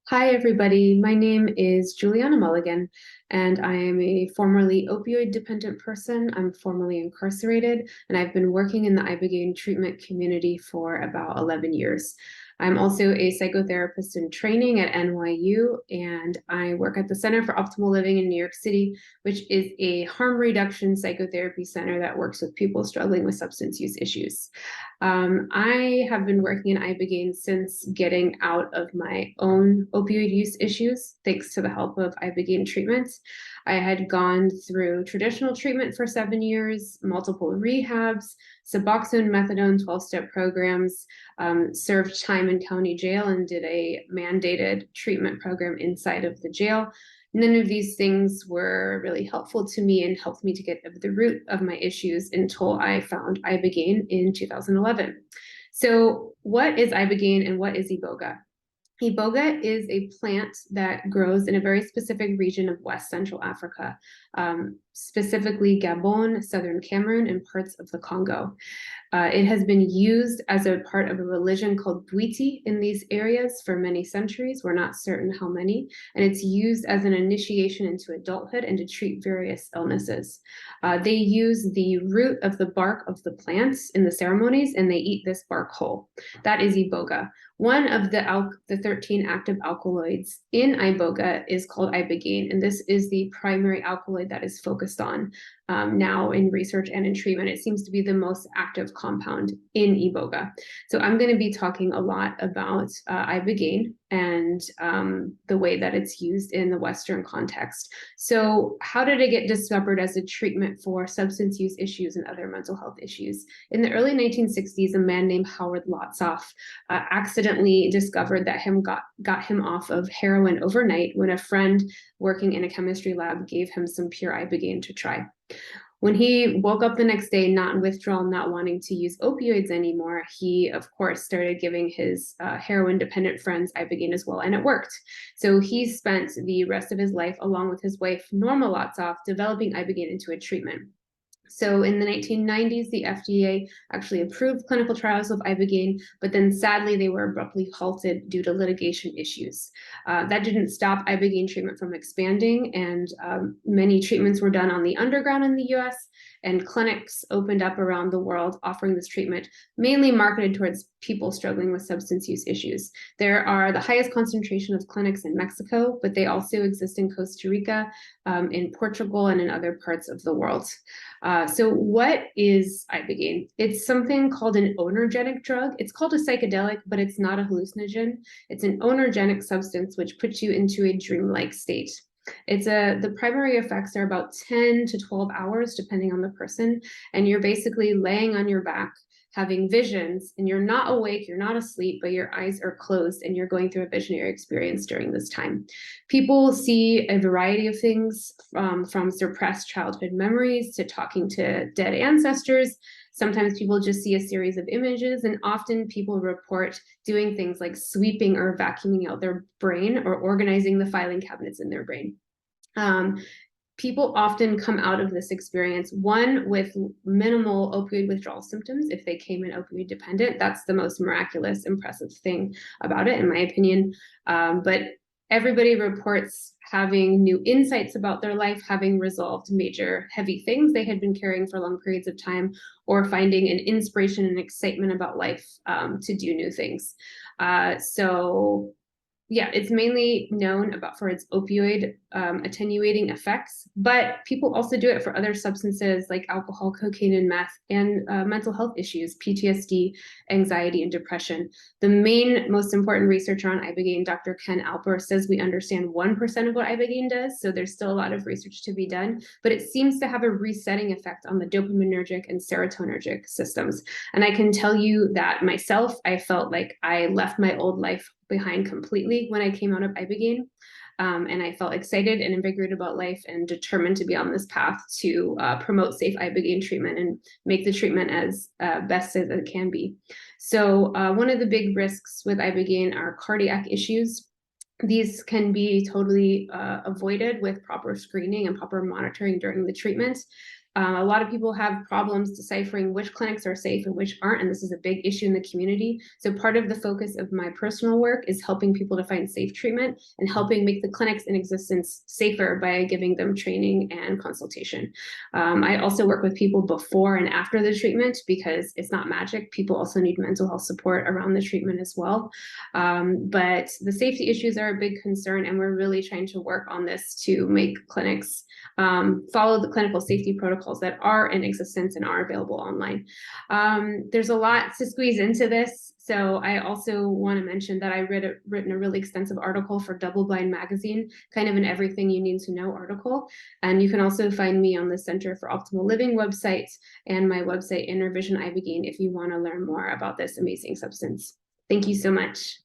Hi, everybody. My name is Juliana Mulligan, and I am a formerly opioid-dependent person. I'm formerly incarcerated, and I've been working in the Ibogaine treatment community for about 11 years. I'm also a psychotherapist in training at NYU, and I work at the Center for Optimal Living in New York City, which is a harm reduction psychotherapy center that works with people struggling with substance use issues. I have been working in Ibogaine since getting out of my own opioid use issues, thanks to the help of Ibogaine treatment. I had gone through traditional treatment for 7 years, multiple rehabs, Suboxone, methadone, 12-step programs, served time in county jail, and did a mandated treatment program inside of the jail. None of these things were really helpful to me and helped me to get at the root of my issues until I found Ibogaine in 2011. So what is Ibogaine and what is Iboga? Iboga is a plant that grows in a very specific region of West Central Africa, specifically Gabon, southern Cameroon, and parts of the Congo. It has been used as a part of a religion called Bwiti in these areas for many centuries. We're not certain how many, and it's used as an initiation into adulthood and to treat various illnesses. They use the root of the bark of the plants in the ceremonies, and they eat this bark whole. That is Iboga. One of the 13 active alkaloids in Iboga is called Ibogaine, and this is the primary alkaloid that is focused on now in research and in treatment. It seems to be the most active compound in Iboga. So I'm going to be talking a lot about Ibogaine and the way that it's used in the Western context. So how did it get discovered as a treatment for substance use issues and other mental health issues? In the early 1960s, a man named Howard Lotsof accidentally discovered that got him off of heroin overnight when a friend working in a chemistry lab gave him some pure Ibogaine to try. When he woke up the next day, not in withdrawal, not wanting to use opioids anymore, he, of course, started giving his heroin-dependent friends Ibogaine as well, and it worked. So he spent the rest of his life, along with his wife, Norma Lotsof, developing Ibogaine into a treatment. So in the 1990s, the FDA actually approved clinical trials of Ibogaine, but then sadly, they were abruptly halted due to litigation issues. That didn't stop Ibogaine treatment from expanding, and many treatments were done on the underground in the US, and clinics opened up around the world offering this treatment, mainly marketed towards people struggling with substance use issues. There are the highest concentration of clinics in Mexico, but they also exist in Costa Rica, in Portugal, and in other parts of the world. So what is Ibogaine? It's something called an onergenic drug. It's called a psychedelic, but it's not a hallucinogen. It's an onergenic substance which puts you into a dreamlike state. The primary effects are about 10 to 12 hours, depending on the person, and you're basically laying on your back, having visions, and you're not awake, you're not asleep, but your eyes are closed and you're going through a visionary experience during this time. People see a variety of things, from suppressed childhood memories to talking to dead ancestors. Sometimes people just see a series of images, and often people report doing things like sweeping or vacuuming out their brain or organizing the filing cabinets in their brain. People often come out of this experience, one, with minimal opioid withdrawal symptoms if they came in opioid dependent. That's the most miraculous, impressive thing about it, in my opinion. But everybody reports having new insights about their life, having resolved major heavy things they had been carrying for long periods of time, or finding an inspiration and excitement about life to do new things. Yeah, it's mainly known for its opioid attenuating effects, but people also do it for other substances like alcohol, cocaine, and meth, and mental health issues, PTSD, anxiety, and depression. The most important researcher on Ibogaine, Dr. Ken Alper, says we understand 1% of what Ibogaine does, so there's still a lot of research to be done, but it seems to have a resetting effect on the dopaminergic and serotonergic systems. And I can tell you that myself, I felt like I left my old life behind completely when I came out of Ibogaine. And I felt excited and invigorated about life and determined to be on this path to promote safe Ibogaine treatment and make the treatment as best as it can be. So one of the big risks with Ibogaine are cardiac issues. These can be totally avoided with proper screening and proper monitoring during the treatment. A lot of people have problems deciphering which clinics are safe and which aren't, and this is a big issue in the community. So part of the focus of my personal work is helping people to find safe treatment and helping make the clinics in existence safer by giving them training and consultation. I also work with people before and after the treatment because it's not magic. People also need mental health support around the treatment as well. But the safety issues are a big concern, and we're really trying to work on this to make clinics follow the clinical safety protocols that are in existence and are available online. There's a lot to squeeze into this. So I also want to mention that I written a really extensive article for Double Blind Magazine, kind of an everything you need to know article. And you can also find me on the Center for Optimal Living website and my website, Inner Vision Ibogaine, if you want to learn more about this amazing substance. Thank you so much.